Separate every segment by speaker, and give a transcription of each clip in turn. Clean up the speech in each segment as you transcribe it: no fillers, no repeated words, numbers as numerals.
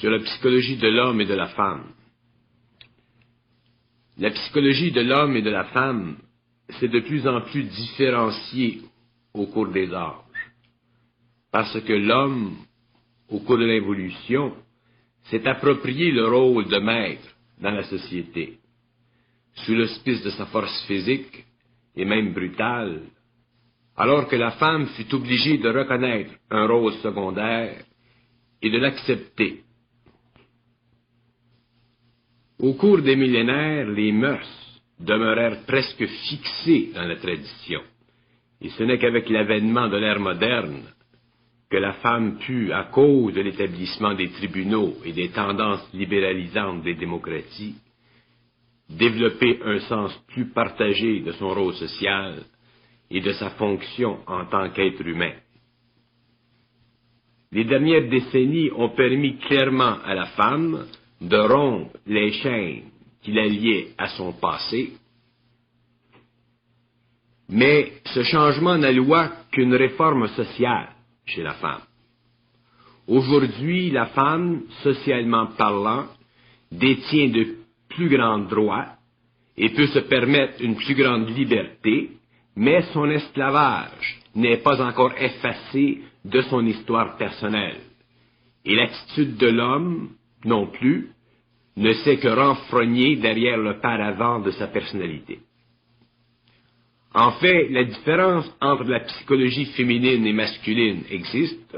Speaker 1: sur la psychologie de l'homme et de la femme. La psychologie de l'homme et de la femme s'est de plus en plus différenciée au cours des âges, parce que l'homme, au cours de l'évolution, s'est approprié le rôle de maître dans la société, sous l'auspice de sa force physique et même brutale, alors que la femme fut obligée de reconnaître un rôle secondaire et de l'accepter. Au cours des millénaires, les mœurs demeurèrent presque fixées dans la tradition, et ce n'est qu'avec l'avènement de l'ère moderne que la femme put, à cause de l'établissement des tribunaux et des tendances libéralisantes des démocraties, développer un sens plus partagé de son rôle social et de sa fonction en tant qu'être humain. Les dernières décennies ont permis clairement à la femme de rompre les chaînes qui la liaient à son passé, mais ce changement n'alloua qu'une réforme sociale chez la femme. Aujourd'hui, la femme, socialement parlant, détient de plus grands droits et peut se permettre une plus grande liberté, mais son esclavage n'est pas encore effacé de son histoire personnelle. Et l'attitude de l'homme, non plus, ne s'est que renfrogner derrière le paravent de sa personnalité. En fait, la différence entre la psychologie féminine et masculine existe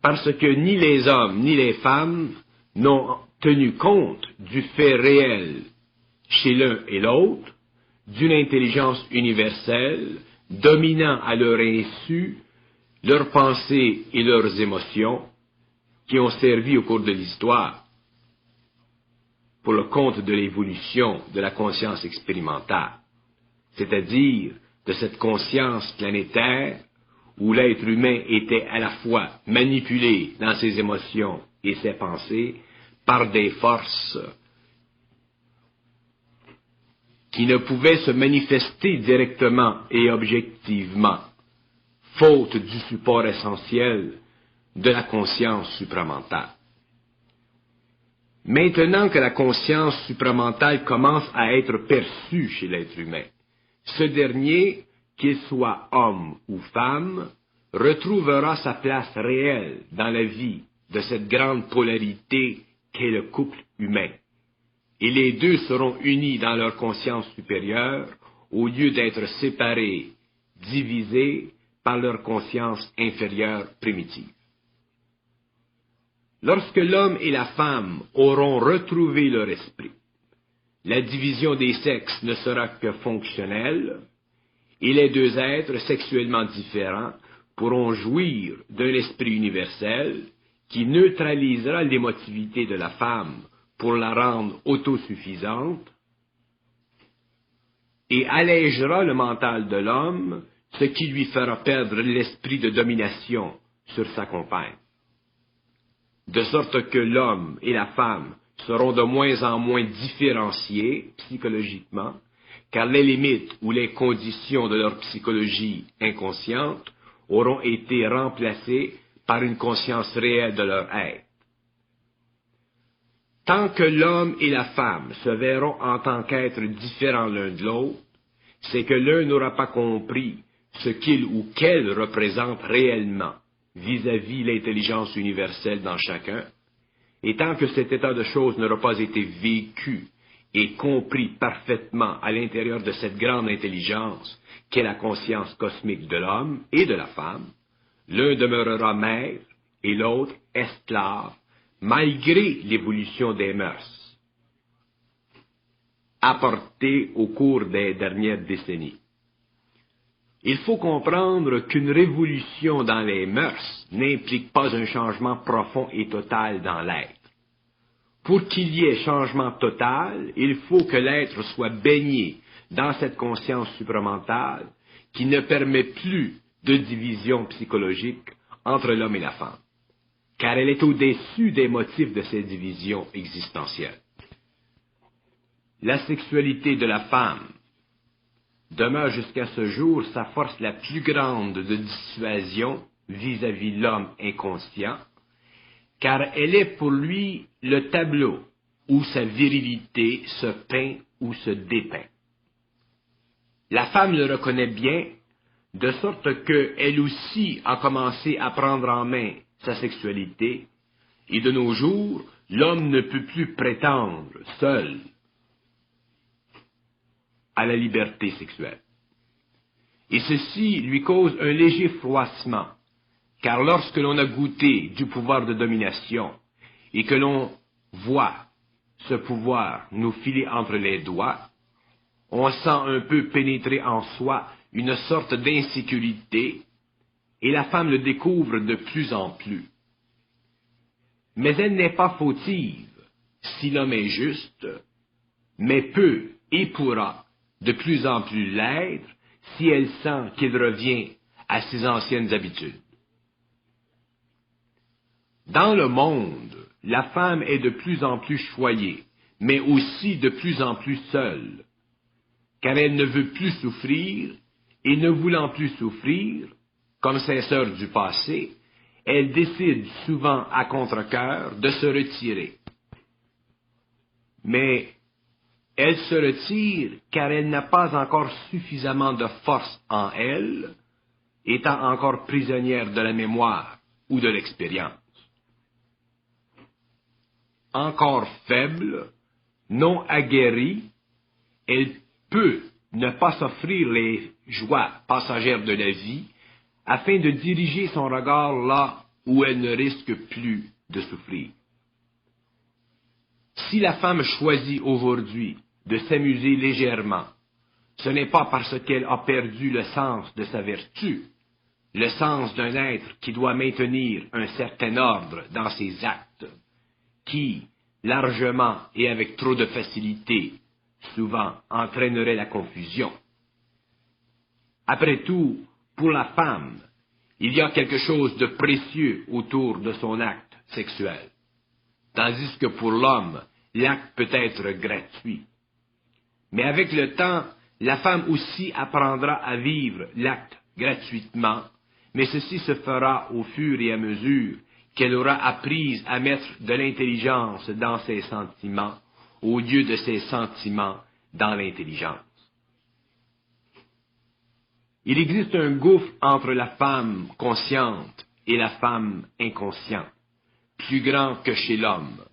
Speaker 1: parce que ni les hommes ni les femmes n'ont tenu compte du fait réel chez l'un et l'autre d'une intelligence universelle dominant à leur insu leurs pensées et leurs émotions qui ont servi au cours de l'histoire pour le compte de l'évolution de la conscience expérimentale, c'est-à-dire de cette conscience planétaire où l'être humain était à la fois manipulé dans ses émotions et ses pensées par des forces qui ne pouvaient se manifester directement et objectivement, faute du support essentiel de la conscience supramentale. Maintenant que la conscience supramentale commence à être perçue chez l'être humain, ce dernier, qu'il soit homme ou femme, retrouvera sa place réelle dans la vie de cette grande polarité qu'est le couple humain. Et les deux seront unis dans leur conscience supérieure au lieu d'être séparés, divisés par leur conscience inférieure primitive. Lorsque l'homme et la femme auront retrouvé leur esprit, la division des sexes ne sera que fonctionnelle, et les deux êtres sexuellement différents pourront jouir d'un esprit universel qui neutralisera l'émotivité de la femme pour la rendre autosuffisante et allégera le mental de l'homme, ce qui lui fera perdre l'esprit de domination sur sa compagne. De sorte que l'homme et la femme seront de moins en moins différenciés psychologiquement, car les limites ou les conditions de leur psychologie inconsciente auront été remplacées par une conscience réelle de leur être. Tant que l'homme et la femme se verront en tant qu'êtres différents l'un de l'autre, c'est que l'un n'aura pas compris ce qu'il ou qu'elle représente réellement vis-à-vis l'intelligence universelle dans chacun, et tant que cet état de choses n'aura pas été vécu et compris parfaitement à l'intérieur de cette grande intelligence qu'est la conscience cosmique de l'homme et de la femme, l'un demeurera maître et l'autre esclave, malgré l'évolution des mœurs apportée au cours des dernières décennies. Il faut comprendre qu'une révolution dans les mœurs n'implique pas un changement profond et total dans l'être. Pour qu'il y ait changement total, il faut que l'être soit baigné dans cette conscience supramentale qui ne permet plus de division psychologique entre l'homme et la femme, car elle est au-dessus des motifs de ces divisions existentielles. La sexualité de la femme demeure jusqu'à ce jour sa force la plus grande de dissuasion vis-à-vis l'homme inconscient, car elle est pour lui le tableau où sa virilité se peint ou se dépeint. La femme le reconnaît bien, de sorte qu'elle aussi a commencé à prendre en main sa sexualité, et de nos jours, l'homme ne peut plus prétendre seul à la liberté sexuelle. Et ceci lui cause un léger froissement, car lorsque l'on a goûté du pouvoir de domination et que l'on voit ce pouvoir nous filer entre les doigts, on sent un peu pénétrer en soi une sorte d'insécurité, et la femme le découvre de plus en plus. Mais elle n'est pas fautive si l'homme est juste, mais peut et pourra de plus en plus l'être si elle sent qu'il revient à ses anciennes habitudes. Dans le monde, la femme est de plus en plus choyée, mais aussi de plus en plus seule, car elle ne veut plus souffrir, et ne voulant plus souffrir, comme ses sœurs du passé, elle décide souvent à contre-cœur de se retirer. Mais elle se retire car elle n'a pas encore suffisamment de force en elle, étant encore prisonnière de la mémoire ou de l'expérience. Encore faible, non aguerrie, elle peut ne pas s'offrir les joies passagères de la vie afin de diriger son regard là où elle ne risque plus de souffrir. Si la femme choisit aujourd'hui de s'amuser légèrement, ce n'est pas parce qu'elle a perdu le sens de sa vertu, le sens d'un être qui doit maintenir un certain ordre dans ses actes, qui, largement et avec trop de facilité, souvent entraînerait la confusion. Après tout, pour la femme, il y a quelque chose de précieux autour de son acte sexuel, tandis que pour l'homme, l'acte peut être gratuit. Mais avec le temps, la femme aussi apprendra à vivre l'acte gratuitement, mais ceci se fera au fur et à mesure qu'elle aura appris à mettre de l'intelligence dans ses sentiments, au lieu de ses sentiments dans l'intelligence. Il existe un gouffre entre la femme consciente et la femme inconsciente, plus grand que chez l'homme,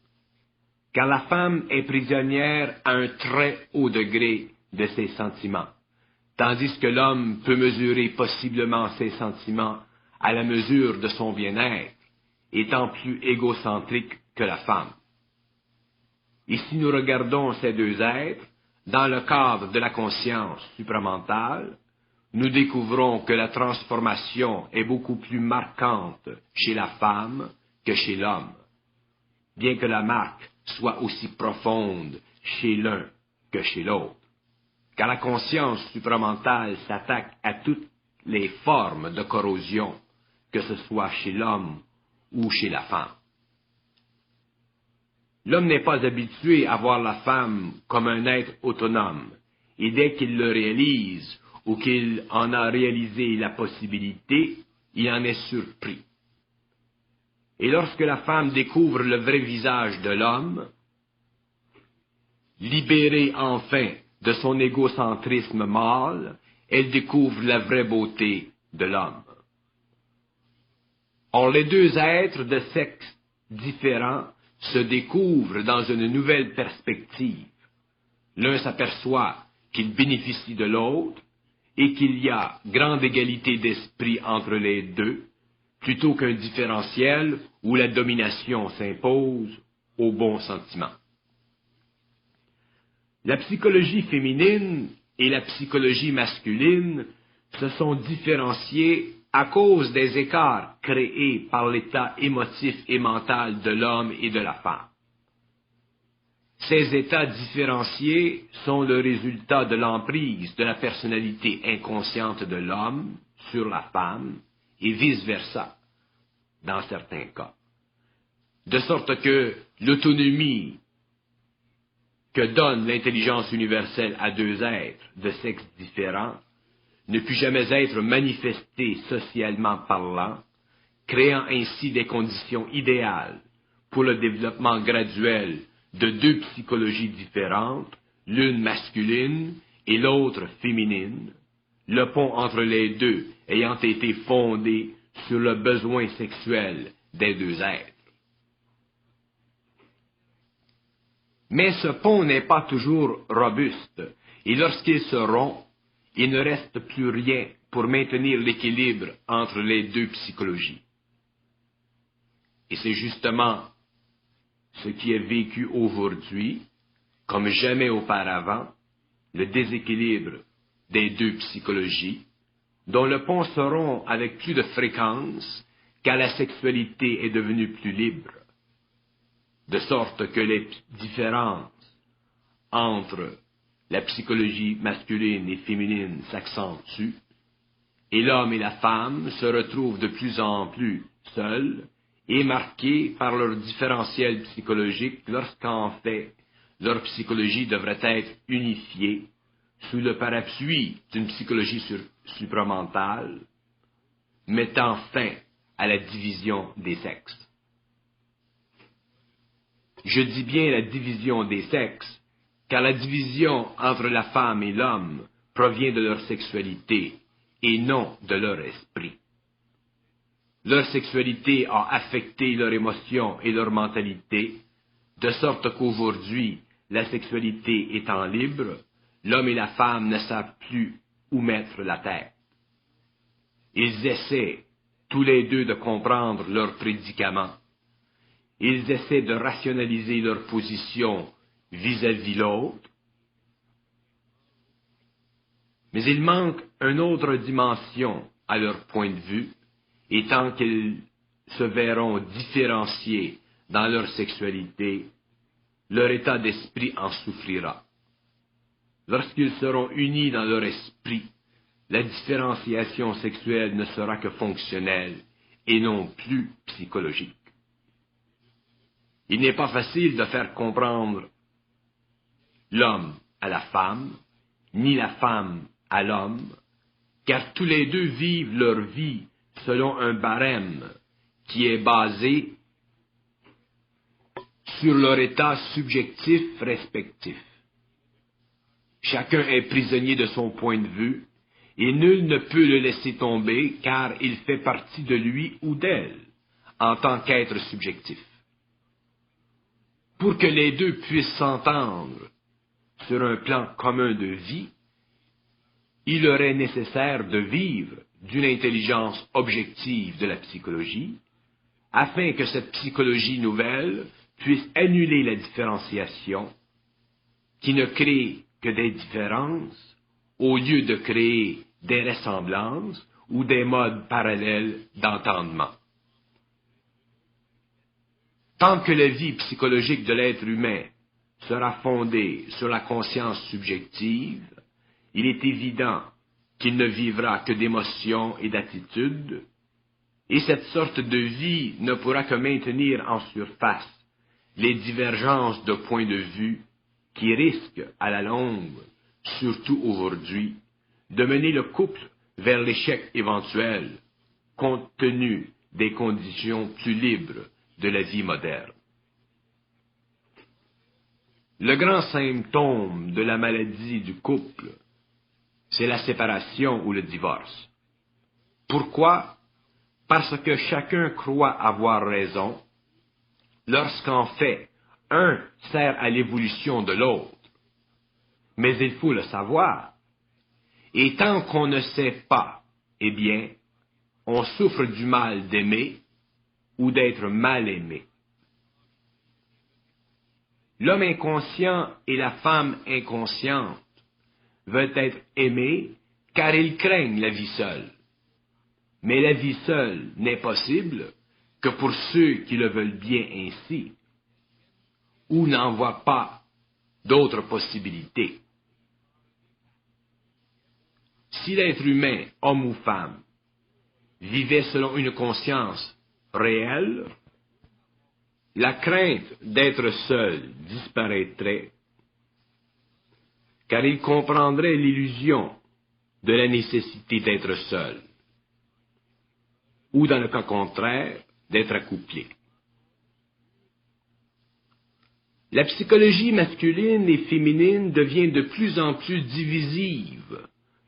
Speaker 1: car la femme est prisonnière à un très haut degré de ses sentiments, tandis que l'homme peut mesurer possiblement ses sentiments à la mesure de son bien-être, étant plus égocentrique que la femme. Et si nous regardons ces deux êtres, dans le cadre de la conscience supramentale, nous découvrons que la transformation est beaucoup plus marquante chez la femme que chez l'homme, bien que la marque soit aussi profonde chez l'un que chez l'autre, car la conscience supramentale s'attaque à toutes les formes de corrosion, que ce soit chez l'homme ou chez la femme. L'homme n'est pas habitué à voir la femme comme un être autonome, et dès qu'il le réalise, ou qu'il en a réalisé la possibilité, il en est surpris. Et lorsque la femme découvre le vrai visage de l'homme, libérée enfin de son égocentrisme mâle, elle découvre la vraie beauté de l'homme. Or, les deux êtres de sexes différents se découvrent dans une nouvelle perspective. L'un s'aperçoit qu'il bénéficie de l'autre et qu'il y a grande égalité d'esprit entre les deux, plutôt qu'un différentiel où la domination s'impose au bon sentiment. La psychologie féminine et la psychologie masculine se sont différenciées à cause des écarts créés par l'état émotif et mental de l'homme et de la femme. Ces états différenciés sont le résultat de l'emprise de la personnalité inconsciente de l'homme sur la femme et vice-versa, dans certains cas. De sorte que l'autonomie que donne l'intelligence universelle à deux êtres de sexes différents ne put jamais être manifestée socialement parlant, créant ainsi des conditions idéales pour le développement graduel de deux psychologies différentes, l'une masculine et l'autre féminine, le pont entre les deux ayant été fondé sur le besoin sexuel des deux êtres. Mais ce pont n'est pas toujours robuste, et lorsqu'il se rompt, il ne reste plus rien pour maintenir l'équilibre entre les deux psychologies. Et c'est justement ce qui est vécu aujourd'hui, comme jamais auparavant, le déséquilibre des deux psychologies, dont le pont se rompt avec plus de fréquence car la sexualité est devenue plus libre, de sorte que les différences entre la psychologie masculine et féminine s'accentuent, et l'homme et la femme se retrouvent de plus en plus seuls et marqués par leur différentiel psychologique lorsqu'en fait leur psychologie devrait être unifiée sous le parapluie d'une psychologie supramentale, mettant fin à la division des sexes. Je dis bien la division des sexes, car la division entre la femme et l'homme provient de leur sexualité et non de leur esprit. Leur sexualité a affecté leur émotion et leur mentalité, de sorte qu'aujourd'hui, la sexualité étant libre, l'homme et la femme ne savent plus où mettre la tête. Ils essaient tous les deux de comprendre leur prédicament. Ils essaient de rationaliser leur position vis-à-vis l'autre. Mais il manque une autre dimension à leur point de vue, et tant qu'ils se verront différenciés dans leur sexualité, leur état d'esprit en souffrira. Lorsqu'ils seront unis dans leur esprit, la différenciation sexuelle ne sera que fonctionnelle et non plus psychologique. Il n'est pas facile de faire comprendre l'homme à la femme, ni la femme à l'homme, car tous les deux vivent leur vie selon un barème qui est basé sur leur état subjectif respectif. Chacun est prisonnier de son point de vue, et nul ne peut le laisser tomber car il fait partie de lui ou d'elle, en tant qu'être subjectif. Pour que les deux puissent s'entendre sur un plan commun de vie, il leur est nécessaire de vivre d'une intelligence objective de la psychologie, afin que cette psychologie nouvelle puisse annuler la différenciation, qui ne crée que des différences, au lieu de créer des ressemblances ou des modes parallèles d'entendement. Tant que la vie psychologique de l'être humain sera fondée sur la conscience subjective, il est évident qu'il ne vivra que d'émotions et d'attitudes, et cette sorte de vie ne pourra que maintenir en surface les divergences de points de vue qui risquent, à la longue, surtout aujourd'hui, de mener le couple vers l'échec éventuel, compte tenu des conditions plus libres de la vie moderne. Le grand symptôme de la maladie du couple, c'est la séparation ou le divorce. Pourquoi? Parce que chacun croit avoir raison, lorsqu'en fait, un sert à l'évolution de l'autre. Mais il faut le savoir. Et tant qu'on ne sait pas, eh bien, on souffre du mal d'aimer ou d'être mal aimé. L'homme inconscient et la femme inconsciente veulent être aimés car ils craignent la vie seule. Mais la vie seule n'est possible que pour ceux qui le veulent bien ainsi, ou n'en voient pas d'autres possibilités. Si l'être humain, homme ou femme, vivait selon une conscience réelle, la crainte d'être seul disparaîtrait, car il comprendrait l'illusion de la nécessité d'être seul, ou dans le cas contraire, d'être accouplé. La psychologie masculine et féminine devient de plus en plus divisive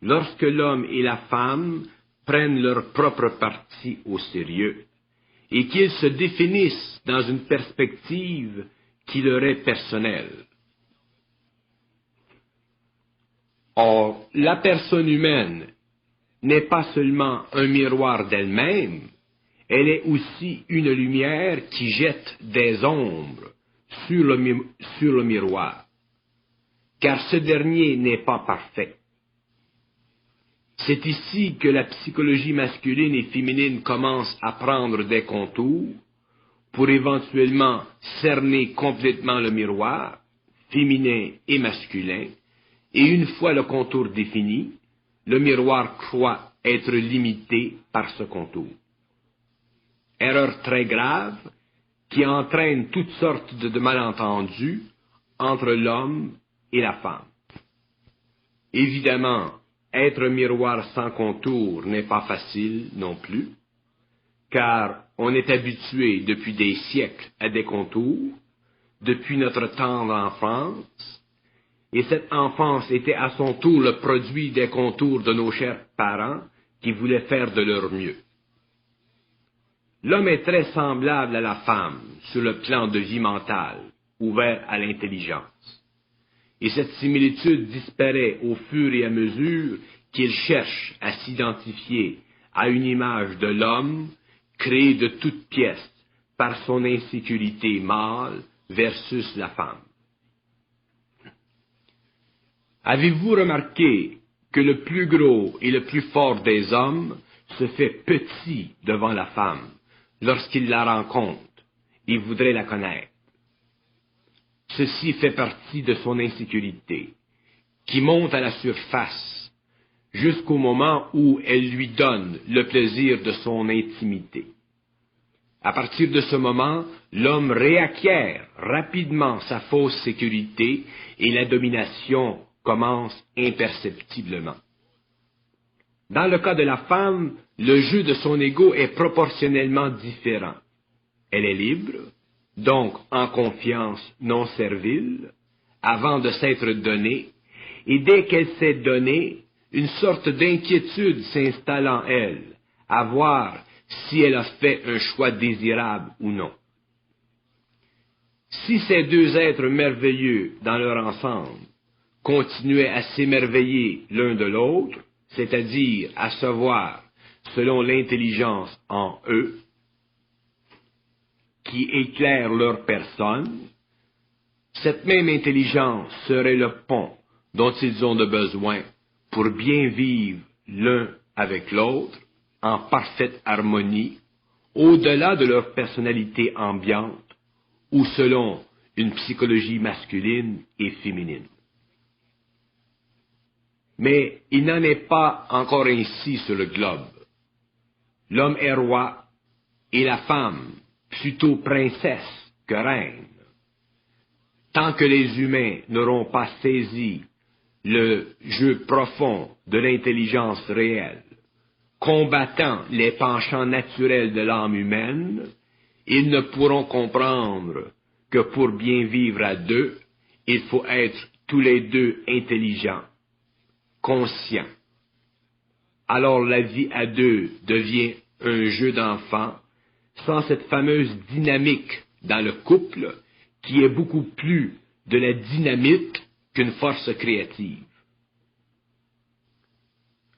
Speaker 1: lorsque l'homme et la femme prennent leur propre parti au sérieux et qu'ils se définissent dans une perspective qui leur est personnelle. Or, la personne humaine n'est pas seulement un miroir d'elle-même, elle est aussi une lumière qui jette des ombres sur le miroir, car ce dernier n'est pas parfait. C'est ici que la psychologie masculine et féminine commence à prendre des contours pour éventuellement cerner complètement le miroir, féminin et masculin, et une fois le contour défini, le miroir croit être limité par ce contour. Erreur très grave qui entraîne toutes sortes de malentendus entre l'homme et la femme. Évidemment, être miroir sans contour n'est pas facile non plus, car on est habitué depuis des siècles à des contours, depuis notre temps d'enfance, et cette enfance était à son tour le produit des contours de nos chers parents qui voulaient faire de leur mieux. L'homme est très semblable à la femme sur le plan de vie mentale, ouvert à l'intelligence. Et cette similitude disparaît au fur et à mesure qu'il cherche à s'identifier à une image de l'homme créée de toutes pièces par son insécurité mâle versus la femme. Avez-vous remarqué que le plus gros et le plus fort des hommes se fait petit devant la femme lorsqu'il la rencontre et voudrait la connaître? Ceci fait partie de son insécurité, qui monte à la surface jusqu'au moment où elle lui donne le plaisir de son intimité. À partir de ce moment, l'homme réacquiert rapidement sa fausse sécurité et la domination commence imperceptiblement. Dans le cas de la femme, le jeu de son ego est proportionnellement différent. Elle est libre, donc en confiance non servile, avant de s'être donnée, et dès qu'elle s'est donnée, une sorte d'inquiétude s'installe en elle, à voir si elle a fait un choix désirable ou non. Si ces deux êtres merveilleux dans leur ensemble continuaient à s'émerveiller l'un de l'autre, c'est-à-dire à se voir selon l'intelligence en eux, qui éclaire leur personne, cette même intelligence serait le pont dont ils ont de besoin pour bien vivre l'un avec l'autre en parfaite harmonie, au-delà de leur personnalité ambiante ou selon une psychologie masculine et féminine. Mais il n'en est pas encore ainsi sur le globe. L'homme est roi et la femme plutôt princesse que reine. Tant que les humains n'auront pas saisi le jeu profond de l'intelligence réelle, combattant les penchants naturels de l'âme humaine, ils ne pourront comprendre que pour bien vivre à deux, il faut être tous les deux intelligents, conscients. Alors la vie à deux devient un jeu d'enfant sans cette fameuse dynamique dans le couple qui est beaucoup plus de la dynamite qu'une force créative.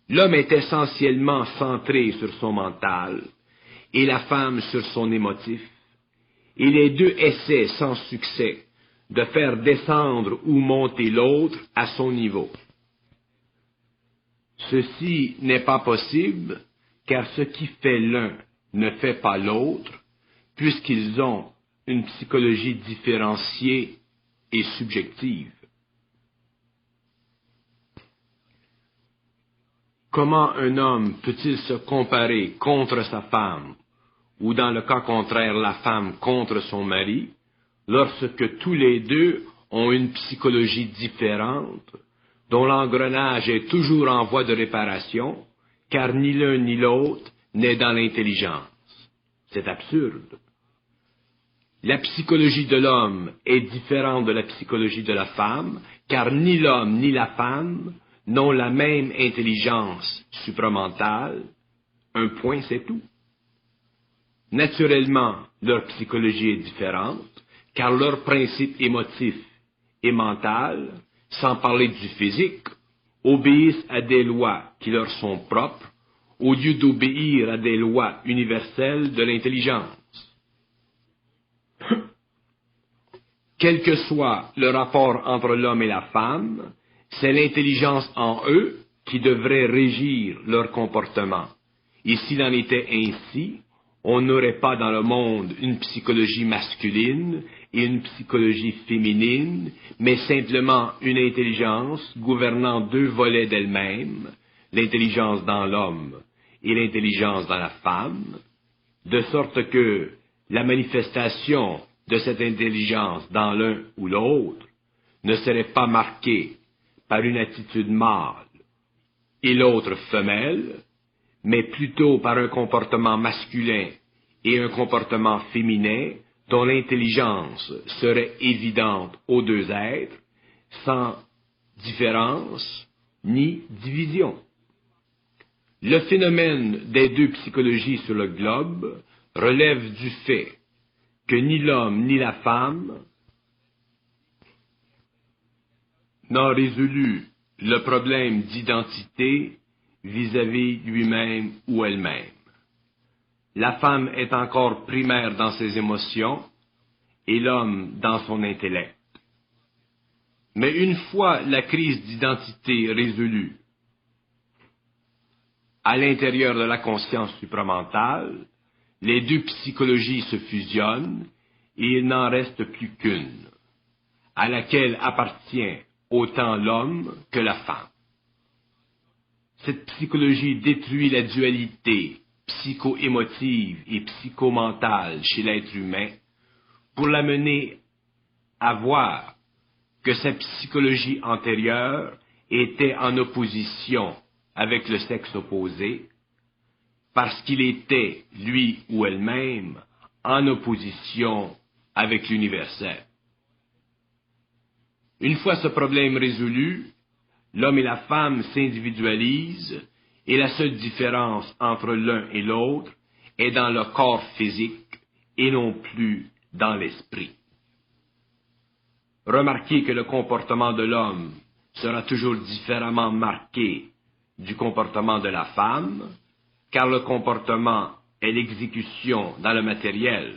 Speaker 1: L'homme est essentiellement centré sur son mental et la femme sur son émotif, et les deux essaient sans succès de faire descendre ou monter l'autre à son niveau. Ceci n'est pas possible, car ce qui fait l'un ne fait pas l'autre, puisqu'ils ont une psychologie différenciée et subjective. Comment un homme peut-il se comparer contre sa femme, ou dans le cas contraire la femme contre son mari, lorsque tous les deux ont une psychologie différente, dont l'engrenage est toujours en voie de réparation, car ni l'un ni l'autre n'est dans l'intelligence? C'est absurde. La psychologie de l'homme est différente de la psychologie de la femme, car ni l'homme ni la femme n'ont la même intelligence supramentale. Un point, c'est tout. Naturellement, leur psychologie est différente, car leur principe émotif et mental, sans parler du physique, obéissent à des lois qui leur sont propres, au lieu d'obéir à des lois universelles de l'intelligence. Quel que soit le rapport entre l'homme et la femme, c'est l'intelligence en eux qui devrait régir leur comportement. Et s'il en était ainsi, on n'aurait pas dans le monde une psychologie masculine et une psychologie féminine, mais simplement une intelligence gouvernant deux volets d'elle-même, l'intelligence dans l'homme et l'intelligence dans la femme, de sorte que la manifestation de cette intelligence dans l'un ou l'autre ne serait pas marquée par une attitude mâle et l'autre femelle, mais plutôt par un comportement masculin et un comportement féminin dont l'intelligence serait évidente aux deux êtres, sans différence ni division. Le phénomène des deux psychologies sur le globe relève du fait que ni l'homme ni la femme n'a résolu le problème d'identité vis-à-vis lui-même ou elle-même. La femme est encore primaire dans ses émotions et l'homme dans son intellect. Mais une fois la crise d'identité résolue à l'intérieur de la conscience supramentale, les deux psychologies se fusionnent et il n'en reste plus qu'une, à laquelle appartient autant l'homme que la femme. Cette psychologie détruit la dualité psycho-émotive et psychomentale chez l'être humain pour l'amener à voir que sa psychologie antérieure était en opposition avec le sexe opposé, parce qu'il était, lui ou elle-même, en opposition avec l'universel. Une fois ce problème résolu, l'homme et la femme s'individualisent et la seule différence entre l'un et l'autre est dans le corps physique et non plus dans l'esprit. Remarquez que le comportement de l'homme sera toujours différemment marqué du comportement de la femme, car le comportement est l'exécution dans le matériel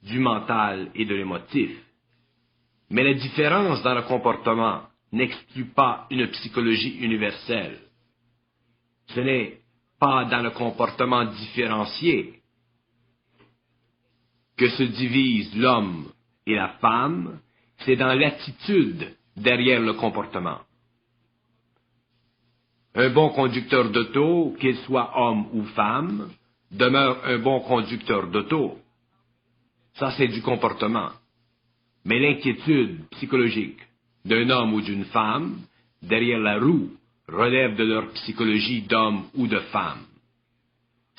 Speaker 1: du mental et de l'émotif. Mais la différence dans le comportement n'exclut pas une psychologie universelle. Ce n'est pas dans le comportement différencié que se divisent l'homme et la femme, c'est dans l'attitude derrière le comportement. Un bon conducteur d'auto, qu'il soit homme ou femme, demeure un bon conducteur d'auto. Ça, c'est du comportement. Mais l'inquiétude psychologique d'un homme ou d'une femme, derrière la roue, relève de leur psychologie d'homme ou de femme.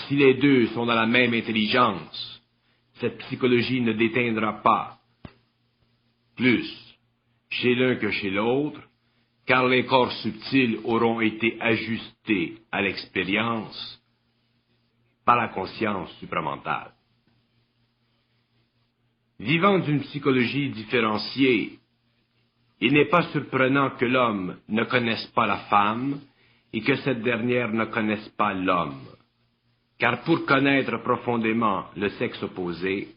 Speaker 1: Si les deux sont dans la même intelligence, cette psychologie ne déteindra pas plus chez l'un que chez l'autre, car les corps subtils auront été ajustés à l'expérience par la conscience supramentale. Vivant d'une psychologie différenciée, il n'est pas surprenant que l'homme ne connaisse pas la femme et que cette dernière ne connaisse pas l'homme. Car pour connaître profondément le sexe opposé,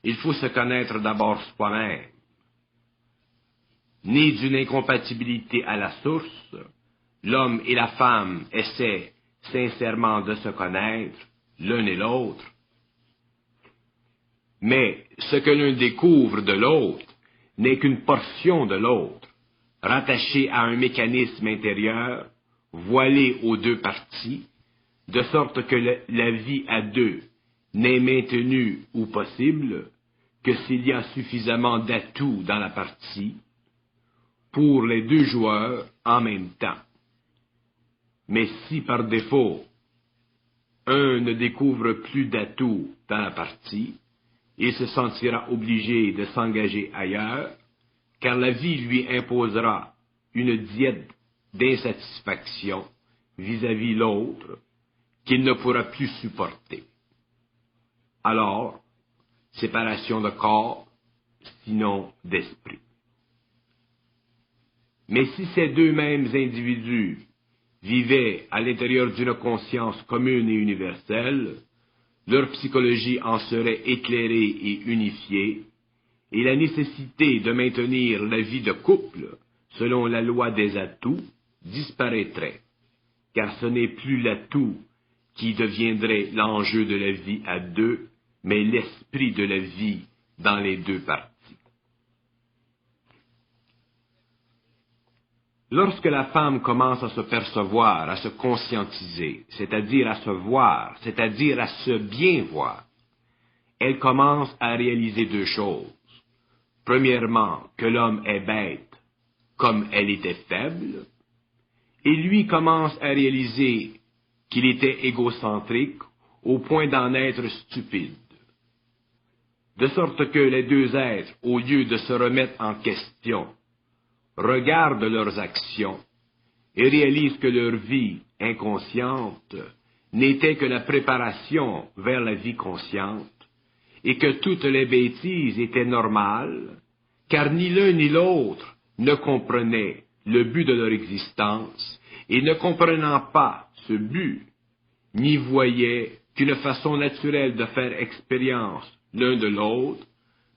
Speaker 1: il faut se connaître d'abord soi-même. Né d'une incompatibilité à la source, l'homme et la femme essaient sincèrement de se connaître l'un et l'autre. Mais ce que l'un découvre de l'autre n'est qu'une portion de l'autre, rattachée à un mécanisme intérieur, voilé aux deux parties, de sorte que la vie à deux n'est maintenue ou possible que s'il y a suffisamment d'atouts dans la partie pour les deux joueurs en même temps. Mais si par défaut, un ne découvre plus d'atouts dans la partie, il se sentira obligé de s'engager ailleurs, car la vie lui imposera une diète d'insatisfaction vis-à-vis l'autre qu'il ne pourra plus supporter. Alors, séparation de corps, sinon d'esprit. Mais si ces deux mêmes individus vivaient à l'intérieur d'une conscience commune et universelle, leur psychologie en serait éclairée et unifiée, et la nécessité de maintenir la vie de couple, selon la loi des atouts, disparaîtrait, car ce n'est plus l'atout qui deviendrait l'enjeu de la vie à deux, mais l'esprit de la vie dans les deux parties. Lorsque la femme commence à se percevoir, à se conscientiser, c'est-à-dire à se voir, c'est-à-dire à se bien voir, elle commence à réaliser deux choses. Premièrement, que l'homme est bête, comme elle était faible, et lui commence à réaliser qu'il était égocentrique au point d'en être stupide. De sorte que les deux êtres, au lieu de se remettre en question, regardent leurs actions et réalisent que leur vie inconsciente n'était que la préparation vers la vie consciente et que toutes les bêtises étaient normales, car ni l'un ni l'autre ne comprenaient le but de leur existence et ne comprenant pas ce but, n'y voyaient qu'une façon naturelle de faire expérience l'un de l'autre,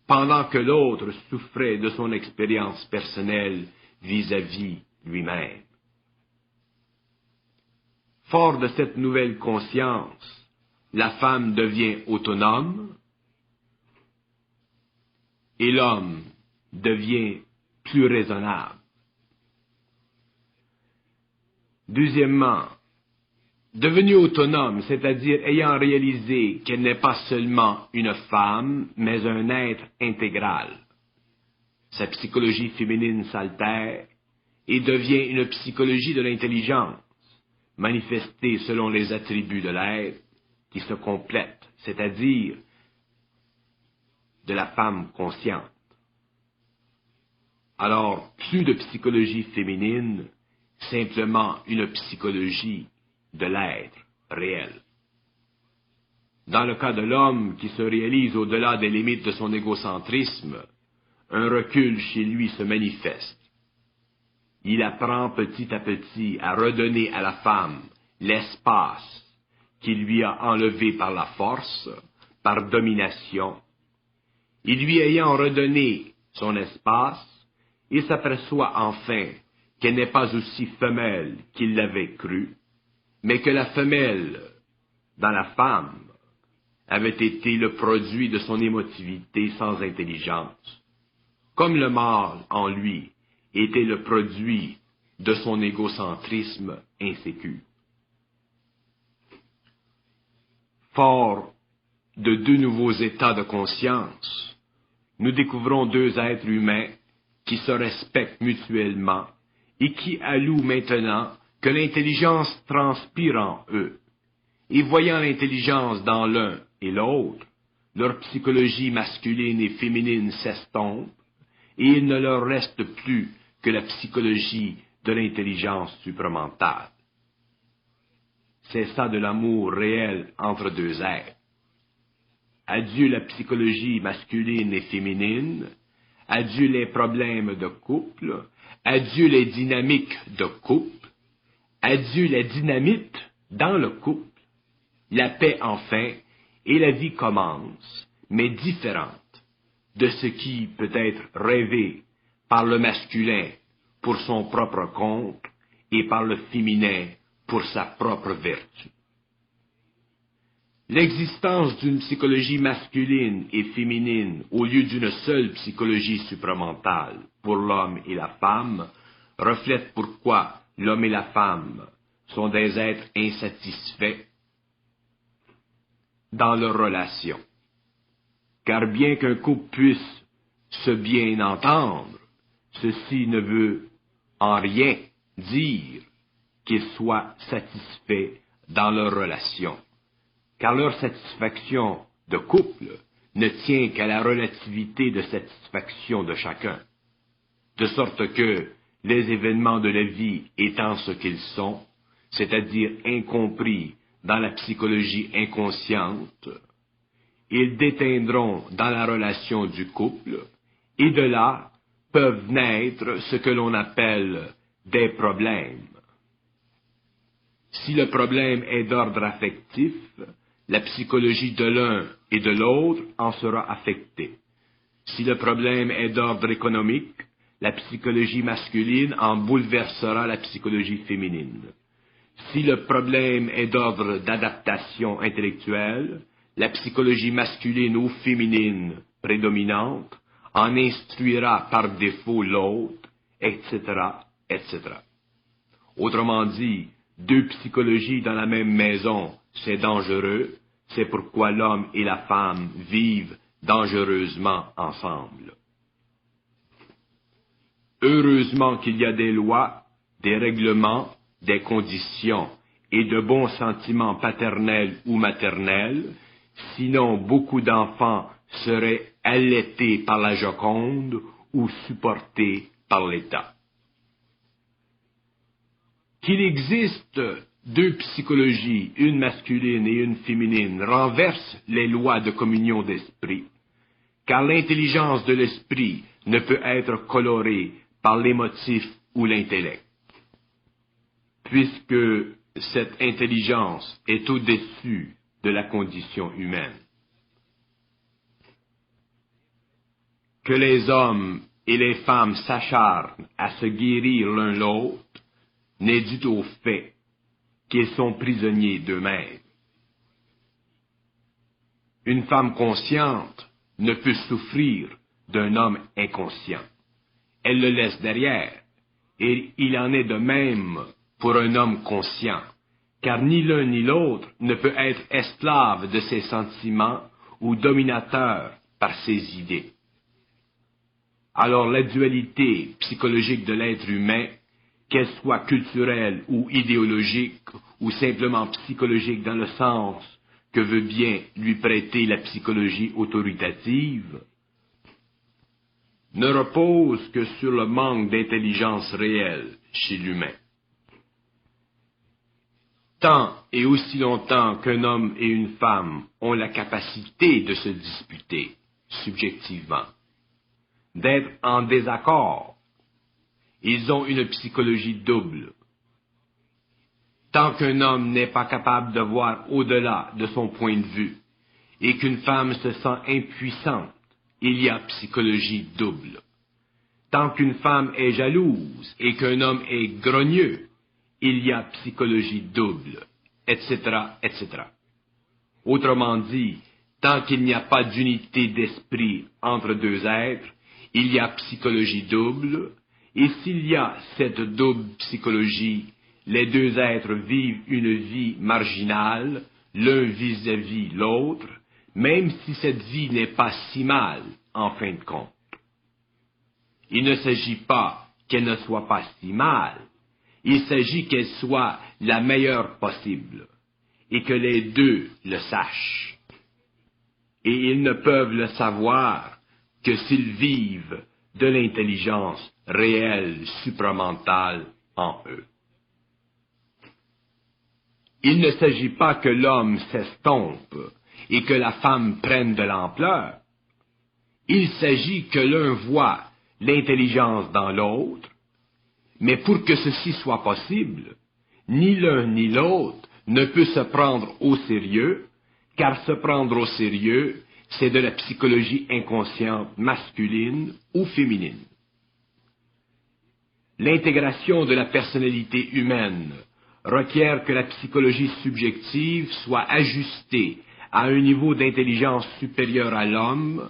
Speaker 1: pendant que l'autre souffrait de son expérience personnelle vis-à-vis lui-même. Fort de cette nouvelle conscience, la femme devient autonome et l'homme devient plus raisonnable. Deuxièmement, devenue autonome, c'est-à-dire ayant réalisé qu'elle n'est pas seulement une femme, mais un être intégral. Sa psychologie féminine s'altère et devient une psychologie de l'intelligence, manifestée selon les attributs de l'être qui se complètent, c'est-à-dire de la femme consciente. Alors, plus de psychologie féminine, simplement une psychologie de l'être réel. Dans le cas de l'homme qui se réalise au-delà des limites de son égocentrisme, un recul chez lui se manifeste. Il apprend petit à petit à redonner à la femme l'espace qu'il lui a enlevé par la force, par domination. Et lui ayant redonné son espace, il s'aperçoit enfin qu'elle n'est pas aussi femelle qu'il l'avait cru, mais que la femelle, dans la femme, avait été le produit de son émotivité sans intelligence, comme le mâle en lui était le produit de son égocentrisme insécure. Fort de deux nouveaux états de conscience, nous découvrons deux êtres humains qui se respectent mutuellement et qui allouent maintenant que l'intelligence transpire en eux, et voyant l'intelligence dans l'un et l'autre, leur psychologie masculine et féminine s'estompe, et il ne leur reste plus que la psychologie de l'intelligence supramentale. C'est ça de l'amour réel entre deux êtres. Adieu la psychologie masculine et féminine, adieu les problèmes de couple, adieu les dynamiques de couple, adieu la dynamite dans le couple, la paix enfin, et la vie commence, mais différente de ce qui peut être rêvé par le masculin pour son propre compte et par le féminin pour sa propre vertu. L'existence d'une psychologie masculine et féminine au lieu d'une seule psychologie supramentale pour l'homme et la femme reflète pourquoi l'homme et la femme sont des êtres insatisfaits dans leur relation. Car bien qu'un couple puisse se bien entendre, ceci ne veut en rien dire qu'ils soient satisfaits dans leur relation. Car leur satisfaction de couple ne tient qu'à la relativité de satisfaction de chacun, de sorte que les événements de la vie étant ce qu'ils sont, c'est-à-dire incompris dans la psychologie inconsciente, ils déteindront dans la relation du couple, et de là peuvent naître ce que l'on appelle des problèmes. Si le problème est d'ordre affectif, la psychologie de l'un et de l'autre en sera affectée. Si le problème est d'ordre économique, la psychologie masculine en bouleversera la psychologie féminine. Si le problème est d'ordre d'adaptation intellectuelle, la psychologie masculine ou féminine prédominante en instruira par défaut l'autre, etc., etc. Autrement dit, deux psychologies dans la même maison, c'est dangereux, c'est pourquoi l'homme et la femme vivent dangereusement ensemble. Heureusement qu'il y a des lois, des règlements, des conditions et de bons sentiments paternels ou maternels, sinon beaucoup d'enfants seraient allaités par la Joconde ou supportés par l'État. Qu'il existe deux psychologies, une masculine et une féminine, renverse les lois de communion d'esprit, car l'intelligence de l'esprit ne peut être colorée par l'émotif ou l'intellect, puisque cette intelligence est au-dessus de la condition humaine. Que les hommes et les femmes s'acharnent à se guérir l'un l'autre n'est dû au fait qu'ils sont prisonniers d'eux-mêmes. Une femme consciente ne peut souffrir d'un homme inconscient. Elle le laisse derrière, et il en est de même pour un homme conscient, car ni l'un ni l'autre ne peut être esclave de ses sentiments ou dominateur par ses idées. Alors la dualité psychologique de l'être humain, qu'elle soit culturelle ou idéologique, ou simplement psychologique dans le sens que veut bien lui prêter la psychologie autoritative, ne repose que sur le manque d'intelligence réelle chez l'humain. Tant et aussi longtemps qu'un homme et une femme ont la capacité de se disputer subjectivement, d'être en désaccord, ils ont une psychologie double. Tant qu'un homme n'est pas capable de voir au-delà de son point de vue et qu'une femme se sent impuissante, il y a psychologie double. Tant qu'une femme est jalouse et qu'un homme est grogneux, il y a psychologie double, etc., etc. Autrement dit, tant qu'il n'y a pas d'unité d'esprit entre deux êtres, il y a psychologie double, et s'il y a cette double psychologie, les deux êtres vivent une vie marginale, l'un vis-à-vis l'autre, même si cette vie n'est pas si mal, en fin de compte. Il ne s'agit pas qu'elle ne soit pas si mal, il s'agit qu'elle soit la meilleure possible, et que les deux le sachent. Et ils ne peuvent le savoir que s'ils vivent de l'intelligence réelle supramentale en eux. Il ne s'agit pas que l'homme s'estompe et que la femme prenne de l'ampleur. Il s'agit que l'un voit l'intelligence dans l'autre, mais pour que ceci soit possible, ni l'un ni l'autre ne peut se prendre au sérieux, car se prendre au sérieux, c'est de la psychologie inconsciente masculine ou féminine. L'intégration de la personnalité humaine requiert que la psychologie subjective soit ajustée à un niveau d'intelligence supérieur à l'homme,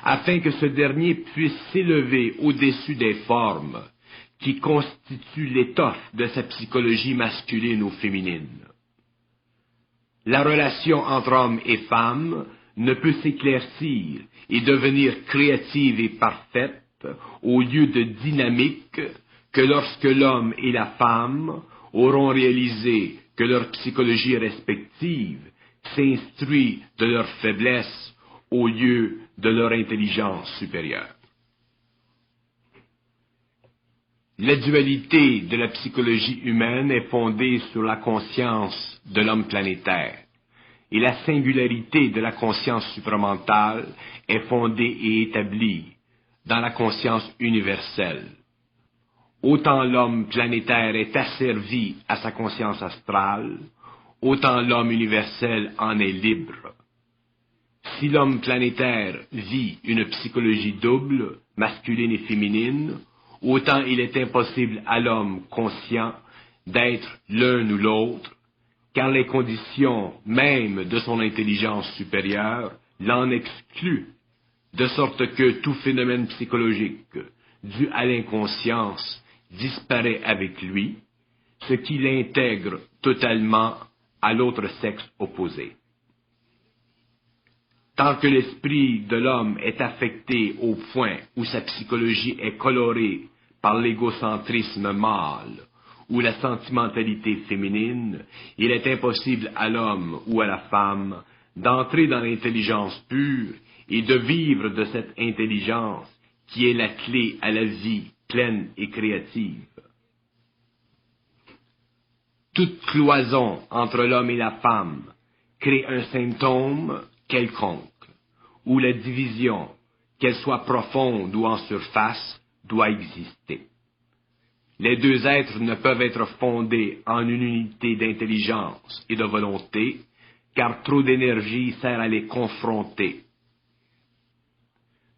Speaker 1: afin que ce dernier puisse s'élever au-dessus des formes qui constituent l'étoffe de sa psychologie masculine ou féminine. La relation entre hommes et femmes ne peut s'éclaircir et devenir créative et parfaite au lieu de dynamique que lorsque l'homme et la femme auront réalisé que leur psychologie respective s'instruit de leurs faiblesses au lieu de leur intelligence supérieure. La dualité de la psychologie humaine est fondée sur la conscience de l'homme planétaire, et la singularité de la conscience supramentale est fondée et établie dans la conscience universelle. Autant l'homme planétaire est asservi à sa conscience astrale, autant l'homme universel en est libre. Si l'homme planétaire vit une psychologie double, masculine et féminine, autant il est impossible à l'homme conscient d'être l'un ou l'autre, car les conditions mêmes de son intelligence supérieure l'en excluent, de sorte que tout phénomène psychologique dû à l'inconscience disparaît avec lui, ce qui l'intègre totalement à l'autre sexe opposé. Tant que l'esprit de l'homme est affecté au point où sa psychologie est colorée par l'égocentrisme mâle ou la sentimentalité féminine, il est impossible à l'homme ou à la femme d'entrer dans l'intelligence pure et de vivre de cette intelligence qui est la clé à la vie pleine et créative. Toute cloison entre l'homme et la femme crée un symptôme quelconque, où la division, qu'elle soit profonde ou en surface, doit exister. Les deux êtres ne peuvent être fondés en une unité d'intelligence et de volonté, car trop d'énergie sert à les confronter.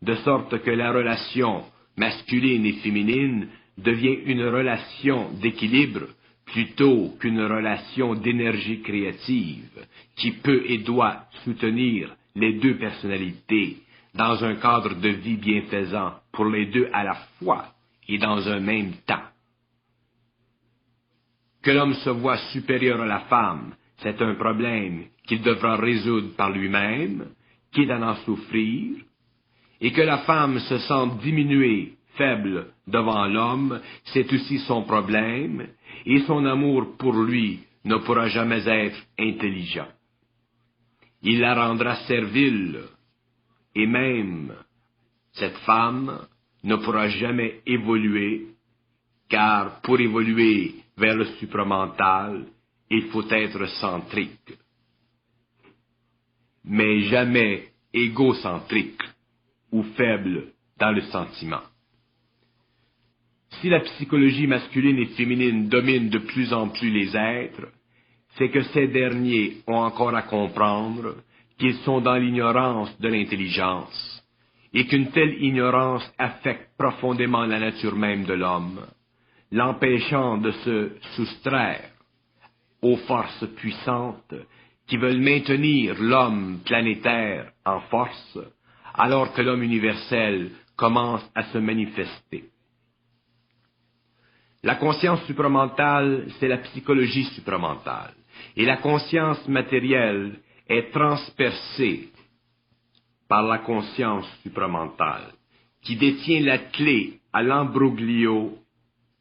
Speaker 1: De sorte que la relation masculine et féminine devient une relation d'équilibre plutôt qu'une relation d'énergie créative qui peut et doit soutenir les deux personnalités dans un cadre de vie bienfaisant pour les deux à la fois et dans un même temps. Que l'homme se voie supérieur à la femme, c'est un problème qu'il devra résoudre par lui-même, quitte à en souffrir, et que la femme se sente diminuée, faible devant l'homme, c'est aussi son problème, et son amour pour lui ne pourra jamais être intelligent. Il la rendra servile, et même cette femme ne pourra jamais évoluer, car pour évoluer vers le supramental, il faut être centrique, mais jamais égocentrique ou faible dans le sentiment. Si la psychologie masculine et féminine domine de plus en plus les êtres, c'est que ces derniers ont encore à comprendre qu'ils sont dans l'ignorance de l'intelligence, et qu'une telle ignorance affecte profondément la nature même de l'homme, l'empêchant de se soustraire aux forces puissantes qui veulent maintenir l'homme planétaire en force, alors que l'homme universel commence à se manifester. La conscience supramentale, c'est la psychologie supramentale, et la conscience matérielle est transpercée par la conscience supramentale, qui détient la clé à l'embroglio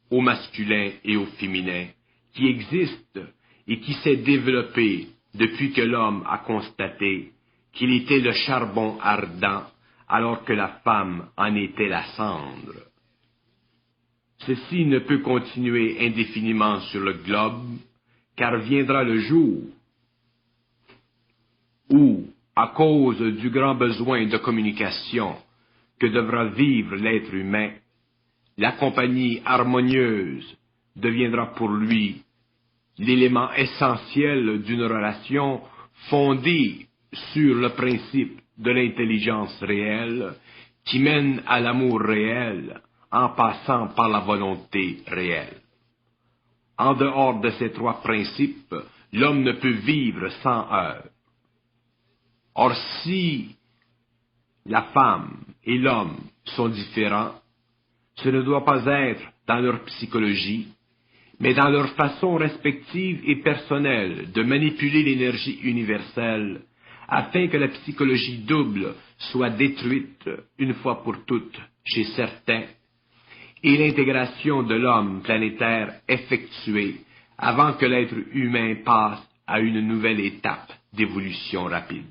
Speaker 1: au masculin et au féminin, qui existe et qui s'est développé depuis que l'homme a constaté qu'il était le charbon ardent, alors que la femme en était la cendre. Ceci ne peut continuer indéfiniment sur le globe, car viendra le jour où, à cause du grand besoin de communication que devra vivre l'être humain, la compagnie harmonieuse deviendra pour lui l'élément essentiel d'une relation fondée sur le principe de l'intelligence réelle qui mène à l'amour réel en passant par la volonté réelle. En dehors de ces trois principes, l'homme ne peut vivre sans eux. Or, si la femme et l'homme sont différents, ce ne doit pas être dans leur psychologie, mais dans leur façon respective et personnelle de manipuler l'énergie universelle, afin que la psychologie double soit détruite une fois pour toutes chez certains, et l'intégration de l'homme planétaire effectuée avant que l'être humain passe à une nouvelle étape d'évolution rapide.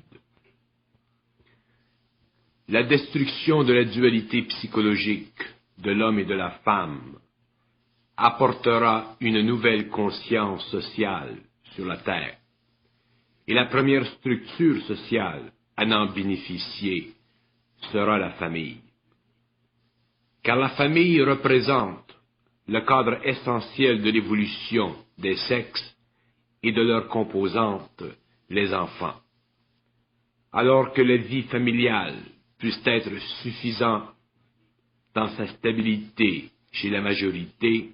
Speaker 1: La destruction de la dualité psychologique de l'homme et de la femme apportera une nouvelle conscience sociale sur la Terre. Et la première structure sociale à en bénéficier sera la famille. Car la famille représente le cadre essentiel de l'évolution des sexes et de leurs composantes, les enfants. Alors que la vie familiale puisse être suffisante dans sa stabilité chez la majorité,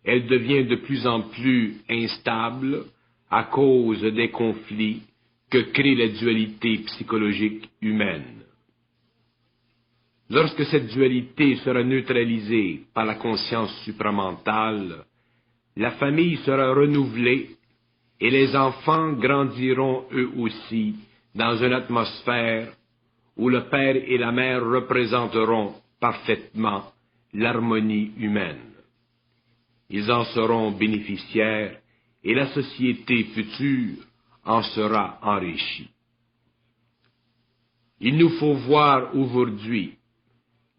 Speaker 1: elle devient de plus en plus instable à cause des conflits que crée la dualité psychologique humaine. Lorsque cette dualité sera neutralisée par la conscience supramentale, la famille sera renouvelée et les enfants grandiront eux aussi dans une atmosphère où le père et la mère représenteront parfaitement l'harmonie humaine. Ils en seront bénéficiaires et la société future en sera enrichie. Il nous faut voir aujourd'hui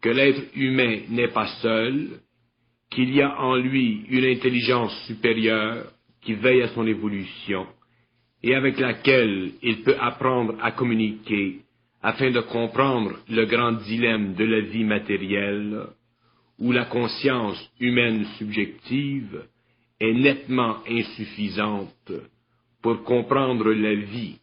Speaker 1: que l'être humain n'est pas seul, qu'il y a en lui une intelligence supérieure qui veille à son évolution et avec laquelle il peut apprendre à communiquer afin de comprendre le grand dilemme de la vie matérielle, où la conscience humaine subjective est nettement insuffisante pour comprendre la vie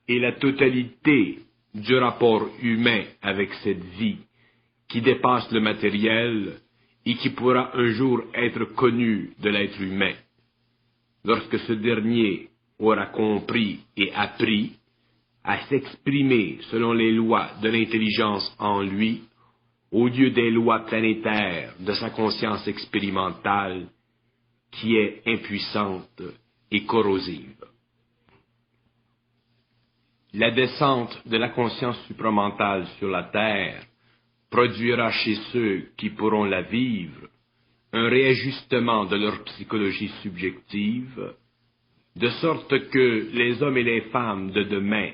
Speaker 1: et la totalité du rapport humain avec cette vie qui dépasse le matériel et qui pourra un jour être connu de l'être humain, lorsque ce dernier aura compris et appris à s'exprimer selon les lois de l'intelligence en lui, au lieu des lois planétaires de sa conscience expérimentale, qui est impuissante et corrosive. La descente de la conscience supramentale sur la Terre produira chez ceux qui pourront la vivre un réajustement de leur psychologie subjective, de sorte que les hommes et les femmes de demain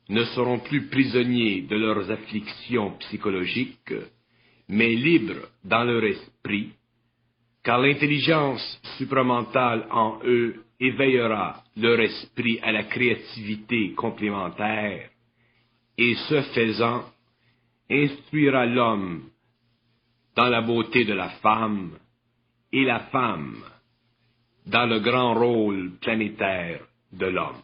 Speaker 1: ne seront plus prisonniers de leurs afflictions psychologiques, mais libres dans leur esprit, car l'intelligence supramentale en eux éveillera leur esprit à la créativité complémentaire, et ce faisant, instruira l'homme dans la beauté de la femme, et la femme dans le grand rôle planétaire de l'homme.